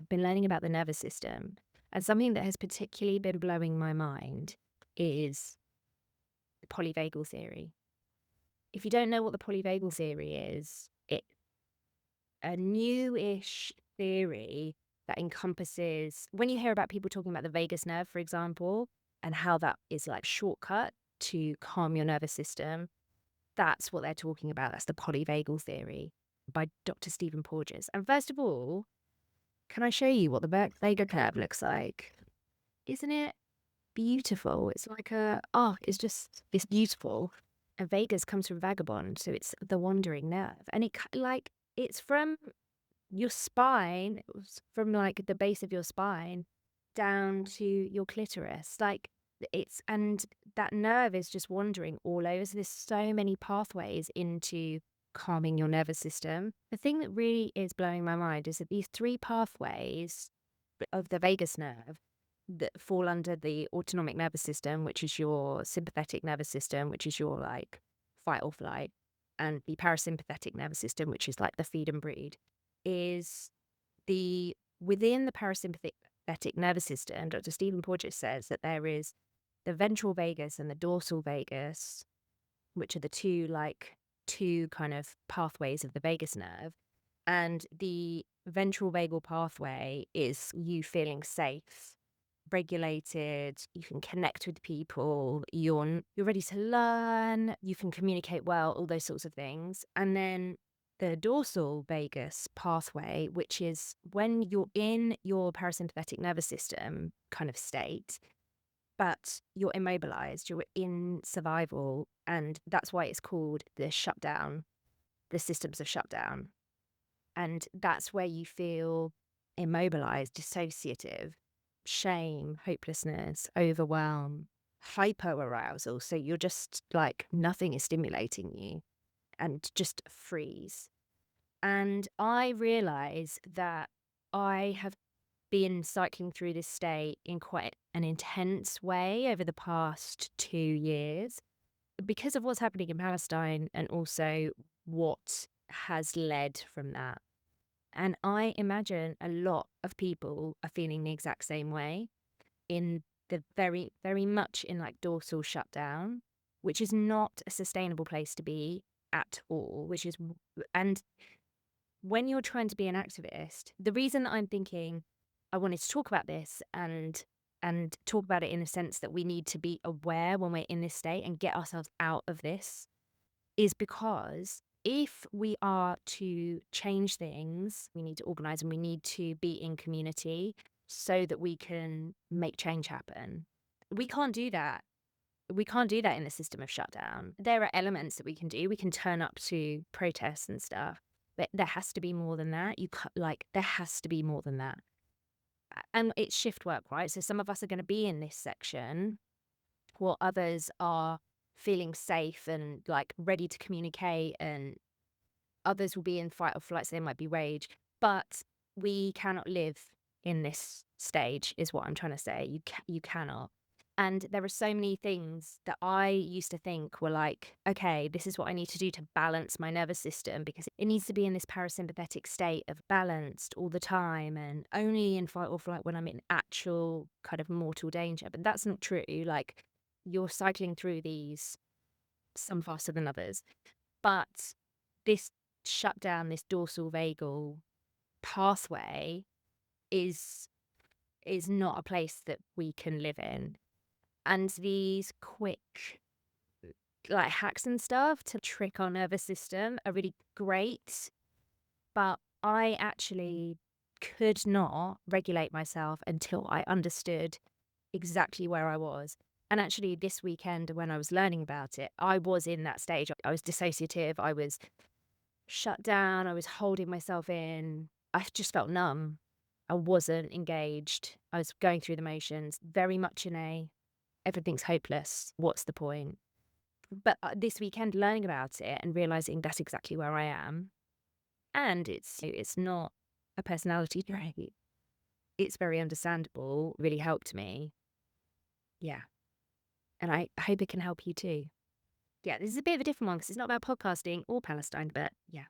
been learning about the nervous system, and something that has particularly been blowing my mind is the polyvagal theory. If you don't know what the polyvagal theory is, it's a newish theory that encompasses when you hear about people talking about the vagus nerve, for example, and how that is like shortcut to calm your nervous system. That's what they're talking about. That's the polyvagal theory by Dr. Stephen Porges. And first of all, can I show you what the vagus nerve looks like? Isn't it beautiful? It's like it's just this beautiful. And vagus comes from vagabond, so it's the wandering nerve. And it's from your spine, it was from like the base of your spine down to your clitoris. And that nerve is just wandering all over. So there's so many pathways into calming your nervous system. The thing that really is blowing my mind is that these three pathways of the vagus nerve that fall under the autonomic nervous system, which is your sympathetic nervous system, which is your like fight or flight, and the parasympathetic nervous system, which is like the feed and breed, is within the parasympathetic nervous system. Dr. Stephen Porges says that there is the ventral vagus and the dorsal vagus, which are the two kind of pathways of the vagus nerve. And the ventral vagal pathway is you feeling safe, regulated, you can connect with people, you're ready to learn, you can communicate well, all those sorts of things. And then the dorsal vagus pathway, which is when you're in your parasympathetic nervous system kind of state, but you're immobilized, you're in survival, and that's why it's called the shutdown, the systems of shutdown. And that's where you feel immobilized, dissociative, shame, hopelessness, overwhelm, hyperarousal. So you're just like nothing is stimulating you and just freeze. And I realize that I have been cycling through this state in quite an intense way over the past 2 years because of what's happening in Palestine and also what has led from that. And I imagine a lot of people are feeling the exact same way in the very, very much in like dorsal shutdown, which is not a sustainable place to be at all, and when you're trying to be an activist, the reason that I'm thinking I wanted to talk about this and talk about it in the sense that we need to be aware when we're in this state and get ourselves out of this is because if we are to change things, we need to organize and we need to be in community so that we can make change happen. We can't do that. We can't do that in the system of shutdown. There are elements that we can do. We can turn up to protests and stuff, but there has to be more than that. There has to be more than that. And it's shift work, right? So some of us are going to be in this section while others are feeling safe and like ready to communicate, and others will be in fight or flight, so they might be rage. But we cannot live in this stage is what I'm trying to say. You cannot. And there are so many things that I used to think were like, okay, this is what I need to do to balance my nervous system because it needs to be in this parasympathetic state of balanced all the time and only in fight or flight when I'm in actual kind of mortal danger. But that's not true. Like you're cycling through these, some faster than others. But this shutdown, this dorsal vagal pathway is not a place that we can live in. And these quick like hacks and stuff to trick our nervous system are really great. But I actually could not regulate myself until I understood exactly where I was. And actually this weekend when I was learning about it, I was in that stage. I was dissociative, I was shut down, I was holding myself in. I just felt numb. I wasn't engaged. I was going through the motions, very much in a everything's hopeless. What's the point? But this weekend, learning about it and realizing that's exactly where I am, and it's not a personality trait. It's very understandable. Really helped me. Yeah, and I hope it can help you too. Yeah, this is a bit of a different one because it's not about podcasting or Palestine, but yeah.